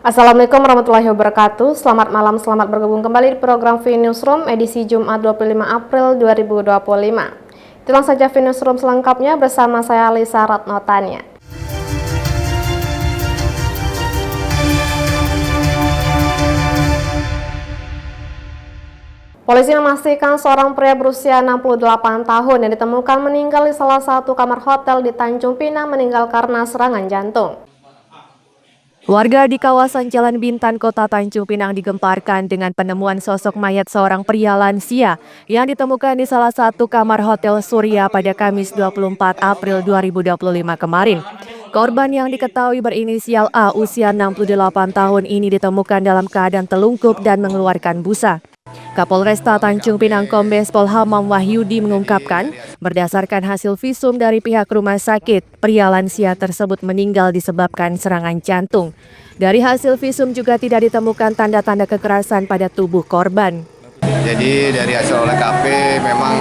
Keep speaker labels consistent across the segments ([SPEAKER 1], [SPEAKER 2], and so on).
[SPEAKER 1] Assalamualaikum warahmatullahi wabarakatuh. Selamat malam, selamat bergabung kembali di program V-Newsroom edisi Jumat 25 April 2025. Itulah saja V-Newsroom selengkapnya bersama saya Lisa Ratnotania. Polisi memastikan seorang pria berusia 68 tahun yang ditemukan meninggal di salah satu kamar hotel di Tanjung Pinang meninggal karena serangan jantung.
[SPEAKER 2] Warga di kawasan Jalan Bintan, Kota Tanjung Pinang digemparkan dengan penemuan sosok mayat seorang pria lansia yang ditemukan di salah satu kamar Hotel Surya pada Kamis 24 April 2025 kemarin. Korban yang diketahui berinisial A usia 68 tahun ini ditemukan dalam keadaan telungkup dan mengeluarkan busa. Kapolresta Tanjung Pinang Kombes Pol Hamam Wahyudi mengungkapkan, berdasarkan hasil visum dari pihak rumah sakit, pria lansia tersebut meninggal disebabkan serangan jantung. Dari hasil visum juga tidak ditemukan tanda-tanda kekerasan pada tubuh korban.
[SPEAKER 3] Jadi dari hasil olah TKP memang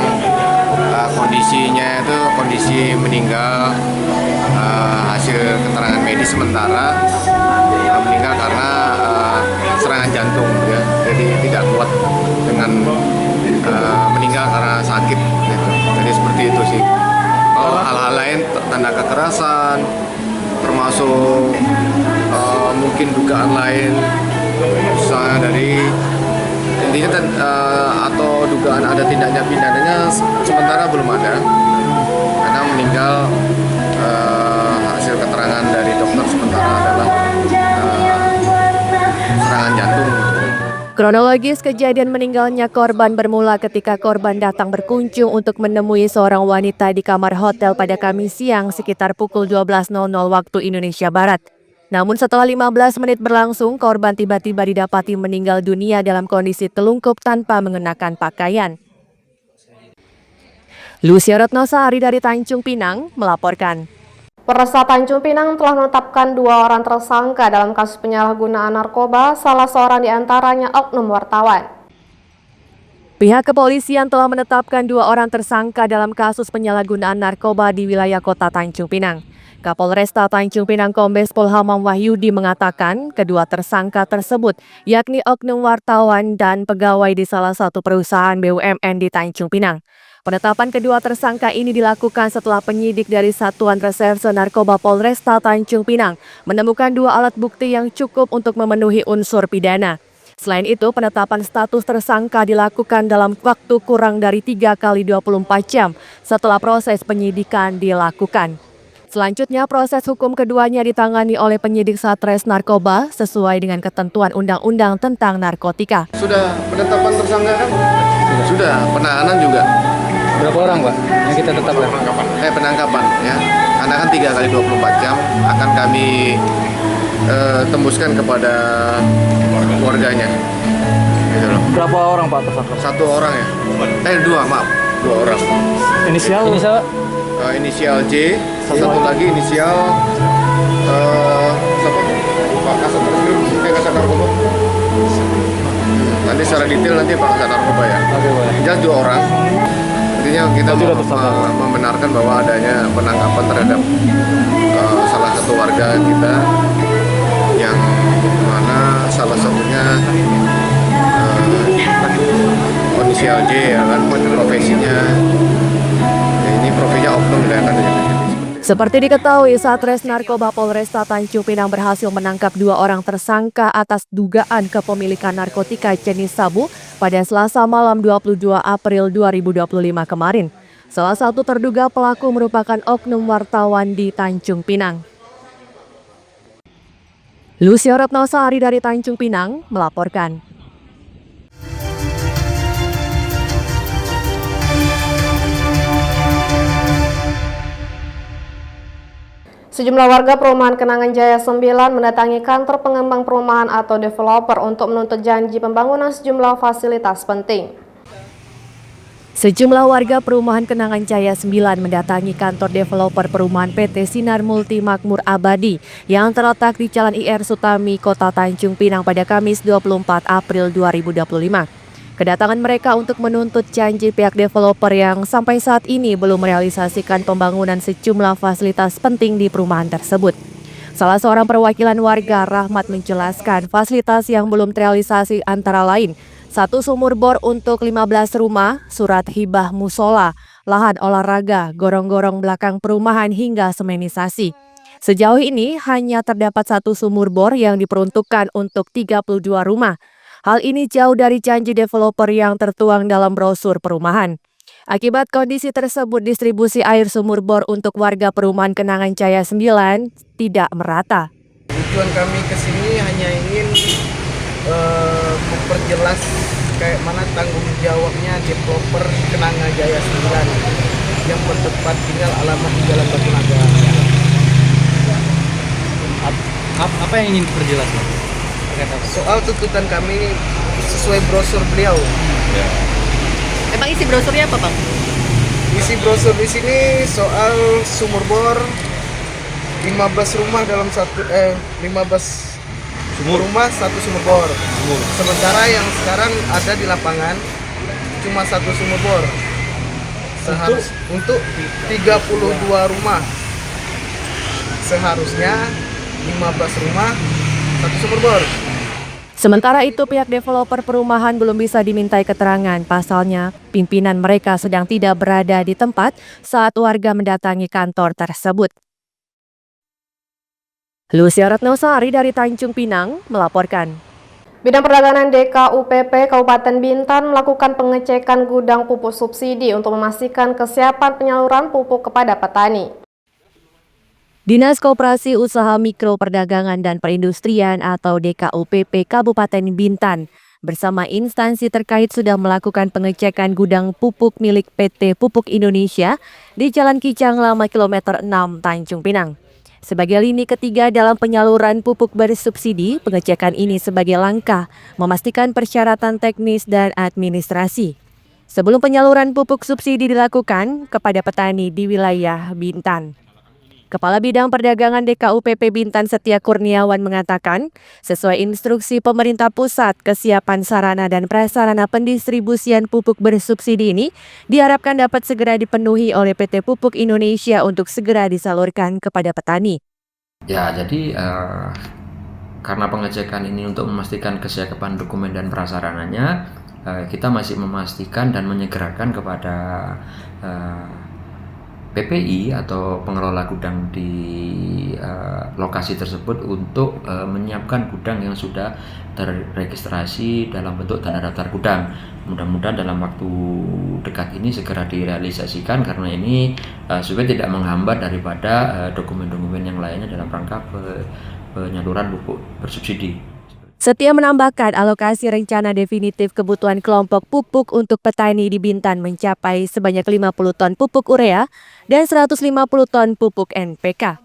[SPEAKER 3] kondisinya itu kondisi meninggal, hasil keterangan medis sementara meninggal karena serangan jantung, ya. Jadi tidak kuat dengan meninggal karena sakit, gitu. Jadi seperti itu sih. Kalau hal-hal lain tanda kekerasan, termasuk mungkin dugaan lain, misalnya dari intinya atau dugaan ada tindak pidananya sementara belum ada, karena meninggal hasil keterangan dari dokter sementara adalah serangan jantung.
[SPEAKER 2] Kronologis kejadian meninggalnya korban bermula ketika korban datang berkunjung untuk menemui seorang wanita di kamar hotel pada Kamis siang sekitar pukul 12.00 waktu Indonesia Barat. Namun setelah 15 menit berlangsung, korban tiba-tiba didapati meninggal dunia dalam kondisi telungkup tanpa mengenakan pakaian. Lucia Ratnosari dari Tanjung Pinang melaporkan.
[SPEAKER 1] Polresta Tanjung Pinang telah menetapkan 2 orang tersangka dalam kasus penyalahgunaan narkoba, salah seorang diantaranya oknum wartawan.
[SPEAKER 2] Pihak kepolisian telah menetapkan 2 orang tersangka dalam kasus penyalahgunaan narkoba di wilayah Kota Tanjung Pinang. Kapolresta Tanjung Pinang Kombes Pol Hamam Wahyudi mengatakan kedua tersangka tersebut yakni oknum wartawan dan pegawai di salah satu perusahaan BUMN di Tanjung Pinang. Penetapan kedua tersangka ini dilakukan setelah penyidik dari Satuan Reserse Narkoba Polresta Tanjung Pinang menemukan 2 alat bukti yang cukup untuk memenuhi unsur pidana. Selain itu, penetapan status tersangka dilakukan dalam waktu kurang dari 3 kali 24 jam setelah proses penyidikan dilakukan. Selanjutnya, proses hukum keduanya ditangani oleh penyidik Satres Narkoba sesuai dengan ketentuan Undang-Undang tentang narkotika.
[SPEAKER 3] Sudah penetapan tersangka kan? Sudah, penahanan juga.
[SPEAKER 4] Berapa orang, Pak, yang kita tetapkan?
[SPEAKER 3] Penangkapan, ya. Karena kan 3 kali 24 jam akan kami tembuskan kepada keluarganya. Gitu loh.
[SPEAKER 4] Berapa orang, Pak, tersangka?
[SPEAKER 3] 1 orang ya? 2 orang.
[SPEAKER 4] Inisial?
[SPEAKER 3] Inisial J, satu lagi inisial siapa? Pak Kasat Reskrim, Kasat Narkoba. Nanti secara detail nanti Pak Kasat Narkoba ya.
[SPEAKER 4] Oke, Pak.
[SPEAKER 3] Jelas 2 orang. Intinya kita membenarkan bahwa adanya penangkapan terhadap salah satu warga kita yang mana salah satunya inisial J, ya kan, profesinya. Ini profilnya oknum ya kan.
[SPEAKER 2] Seperti diketahui, Satres Narkoba Polresta Tanjung Pinang berhasil menangkap 2 orang tersangka atas dugaan kepemilikan narkotika jenis sabu pada Selasa malam 22 April 2025 kemarin. Salah satu terduga pelaku merupakan oknum wartawan di Tanjung Pinang. Lucia Ratnosari dari Tanjung Pinang melaporkan.
[SPEAKER 1] Sejumlah warga perumahan Kenangan Jaya 9 mendatangi kantor pengembang perumahan atau developer untuk menuntut janji pembangunan sejumlah fasilitas penting.
[SPEAKER 2] Sejumlah warga perumahan Kenangan Jaya 9 mendatangi kantor developer perumahan PT Sinar Multi Makmur Abadi yang terletak di Jalan IR Sutami, Kota Tanjung Pinang pada Kamis 24 April 2025. Kedatangan mereka untuk menuntut janji pihak developer yang sampai saat ini belum merealisasikan pembangunan sejumlah fasilitas penting di perumahan tersebut. Salah seorang perwakilan warga, Rahmat, menjelaskan fasilitas yang belum terrealisasi antara lain 1 sumur bor untuk 15 rumah, surat hibah musola, lahan olahraga, gorong-gorong belakang perumahan hingga semenisasi. Sejauh ini hanya terdapat 1 sumur bor yang diperuntukkan untuk 32 rumah. Hal ini jauh dari janji developer yang tertuang dalam brosur perumahan. Akibat kondisi tersebut, distribusi air sumur bor untuk warga perumahan Kenangan Jaya 9 tidak merata.
[SPEAKER 5] Tujuan kami ke sini hanya ingin memperjelas kayak mana tanggung jawabnya developer Kenangan Jaya 9 yang bertempat tinggal alamat di Jalan Batu Naga.
[SPEAKER 4] Apa yang ingin diperjelas, Pak?
[SPEAKER 5] Soal tuntutan kami sesuai brosur beliau.
[SPEAKER 2] Emang isi brosurnya apa, Bang?
[SPEAKER 5] Isi brosur di sini soal sumur bor 15 rumah dalam 15 rumah 1 sumur bor. Sementara yang sekarang ada di lapangan cuma 1 sumur bor. Untuk 32 rumah. Seharusnya 15 rumah 1 sumur bor.
[SPEAKER 2] Sementara itu, pihak developer perumahan belum bisa dimintai keterangan. Pasalnya, pimpinan mereka sedang tidak berada di tempat saat warga mendatangi kantor tersebut. Lucia Ratnosari dari Tanjung Pinang melaporkan.
[SPEAKER 1] Bidang Perdagangan DKUPP Kabupaten Bintan melakukan pengecekan gudang pupuk subsidi untuk memastikan kesiapan penyaluran pupuk kepada petani.
[SPEAKER 2] Dinas Koperasi Usaha Mikro Perdagangan dan Perindustrian atau DKUPP Kabupaten Bintan bersama instansi terkait sudah melakukan pengecekan gudang pupuk milik PT Pupuk Indonesia di Jalan Kijang Lama kilometer 6 Tanjung Pinang. Sebagai lini ketiga dalam penyaluran pupuk bersubsidi, pengecekan ini sebagai langkah memastikan persyaratan teknis dan administrasi sebelum penyaluran pupuk subsidi dilakukan kepada petani di wilayah Bintan. Kepala Bidang Perdagangan DKUPP Bintan Setia Kurniawan mengatakan, sesuai instruksi pemerintah pusat, kesiapan sarana dan prasarana pendistribusian pupuk bersubsidi ini diharapkan dapat segera dipenuhi oleh PT Pupuk Indonesia untuk segera disalurkan kepada petani.
[SPEAKER 6] Ya, jadi karena pengecekan ini untuk memastikan kesiapan dokumen dan prasarananya, kita masih memastikan dan menyegerakan kepada PPI atau pengelola gudang di lokasi tersebut untuk menyiapkan gudang yang sudah terregistrasi dalam bentuk tanda daftar gudang. Mudah-mudahan dalam waktu dekat ini segera direalisasikan karena ini supaya tidak menghambat daripada dokumen-dokumen yang lainnya dalam rangka penyaluran pupuk bersubsidi.
[SPEAKER 2] Setia menambahkan alokasi rencana definitif kebutuhan kelompok pupuk untuk petani di Bintan mencapai sebanyak 50 ton pupuk urea dan 150 ton pupuk NPK.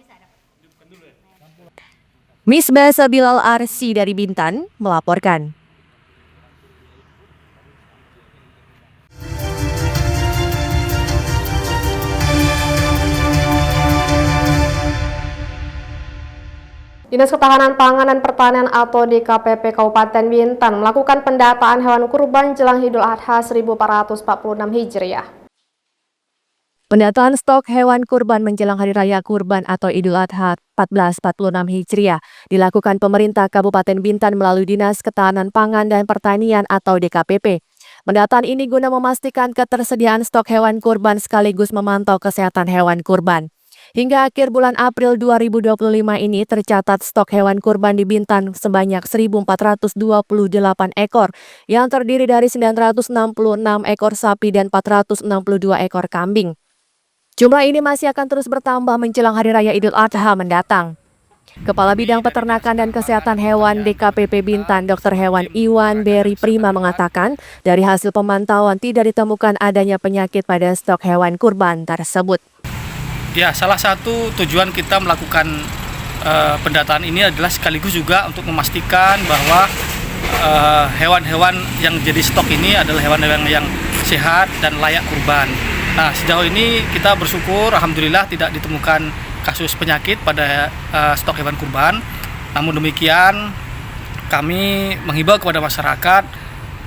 [SPEAKER 2] Misbah Sabilal Arsi dari Bintan melaporkan.
[SPEAKER 1] Dinas Ketahanan Pangan dan Pertanian atau DKPP Kabupaten Bintan melakukan pendataan hewan kurban jelang Idul Adha 1446 Hijriah.
[SPEAKER 2] Pendataan stok hewan kurban menjelang Hari Raya Kurban atau Idul Adha 1446 Hijriah dilakukan pemerintah Kabupaten Bintan melalui Dinas Ketahanan Pangan dan Pertanian atau DKPP. Pendataan ini guna memastikan ketersediaan stok hewan kurban sekaligus memantau kesehatan hewan kurban. Hingga akhir bulan April 2025 ini tercatat stok hewan kurban di Bintan sebanyak 1.428 ekor yang terdiri dari 966 ekor sapi dan 462 ekor kambing. Jumlah ini masih akan terus bertambah menjelang Hari Raya Idul Adha mendatang. Kepala Bidang Peternakan dan Kesehatan Hewan DKPP Bintan, Dr. Hewan Iwan Beri Prima mengatakan, dari hasil pemantauan tidak ditemukan adanya penyakit pada stok hewan kurban tersebut.
[SPEAKER 7] Ya, salah satu tujuan kita melakukan pendataan ini adalah sekaligus juga untuk memastikan bahwa hewan-hewan yang jadi stok ini adalah hewan-hewan yang sehat dan layak kurban. Nah, sejauh ini kita bersyukur, alhamdulillah tidak ditemukan kasus penyakit pada stok hewan kurban. Namun demikian, kami menghimbau kepada masyarakat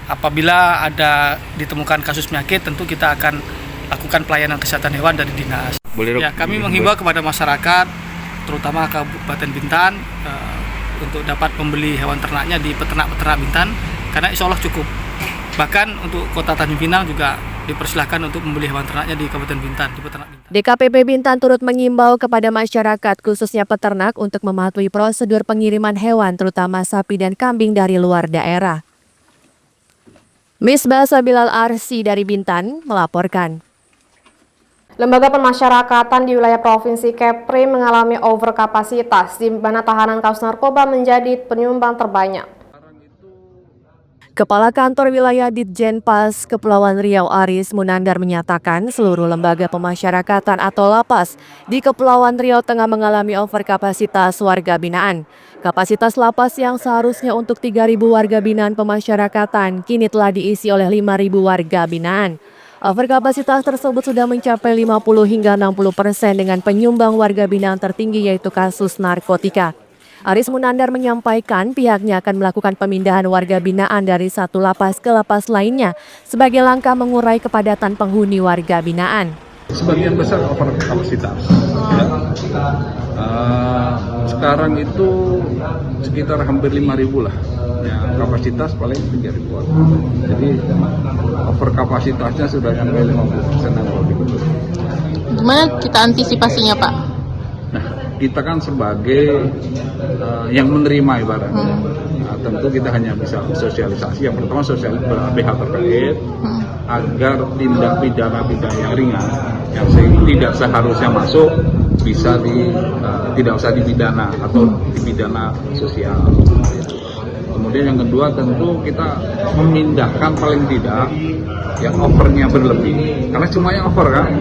[SPEAKER 7] apabila ada ditemukan kasus penyakit, tentu kita akan lakukan pelayanan kesehatan hewan dari dinas. Ya, kami menghimbau kepada masyarakat terutama Kabupaten Bintan untuk dapat membeli hewan ternaknya di peternak-peternak Bintan, karena insya Allah cukup. Bahkan untuk Kota Tanjung Pinang juga dipersilahkan untuk membeli hewan ternaknya di Kabupaten Bintan, di peternak Bintan.
[SPEAKER 2] DKPP Bintan turut mengimbau kepada masyarakat khususnya peternak untuk mematuhi prosedur pengiriman hewan terutama sapi dan kambing dari luar daerah. Misbah Sabilal Arsi dari Bintan melaporkan.
[SPEAKER 1] Lembaga pemasyarakatan di wilayah Provinsi Kepri mengalami overkapasitas, di mana tahanan kasus narkoba menjadi penyumbang terbanyak. Kepala Kantor Wilayah Ditjenpas Kepulauan Riau Aris Munandar menyatakan seluruh lembaga pemasyarakatan atau lapas di Kepulauan Riau tengah mengalami overkapasitas warga binaan. Kapasitas lapas yang seharusnya untuk 3.000 warga binaan pemasyarakatan kini telah diisi oleh 5.000 warga binaan. Overkapasitas tersebut sudah mencapai 50 hingga 60% dengan penyumbang warga binaan tertinggi yaitu kasus narkotika. Aris Munandar menyampaikan pihaknya akan melakukan pemindahan warga binaan dari satu lapas ke lapas lainnya sebagai langkah mengurai kepadatan penghuni warga binaan.
[SPEAKER 8] Sebagian besar overkapasitas. Ya. Sekarang itu sekitar hampir 5.000 lah. Ya, kapasitas paling 3.000-an. Jadi overkapasitasnya sudah sampai 50% yang lebih.
[SPEAKER 9] Gimana kita antisipasinya, Pak?
[SPEAKER 8] Nah, kita kan sebagai yang menerima ibaratnya. Nah, tentu kita hanya bisa sosialisasi. Yang pertama sosialisasi pihak terkait agar tindak pidana yang ringan yang tidak seharusnya masuk bisa tidak usah dipidana atau dipidana sosial. Kemudian yang kedua tentu kita memindahkan paling tidak yang overnya berlebih, karena cuma yang over kan,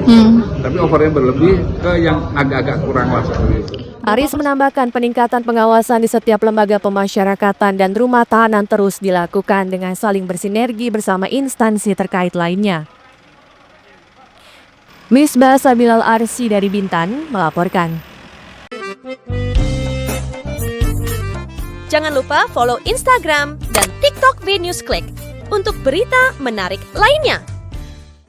[SPEAKER 8] tapi overnya berlebih ke yang agak-agak kurang lah seperti itu.
[SPEAKER 2] Aris menambahkan peningkatan pengawasan di setiap lembaga pemasyarakatan dan rumah tahanan terus dilakukan dengan saling bersinergi bersama instansi terkait lainnya. Misbah Sabilal Arsi dari Bintan melaporkan.
[SPEAKER 10] Jangan lupa follow Instagram dan TikTok BNewsClick untuk berita menarik lainnya.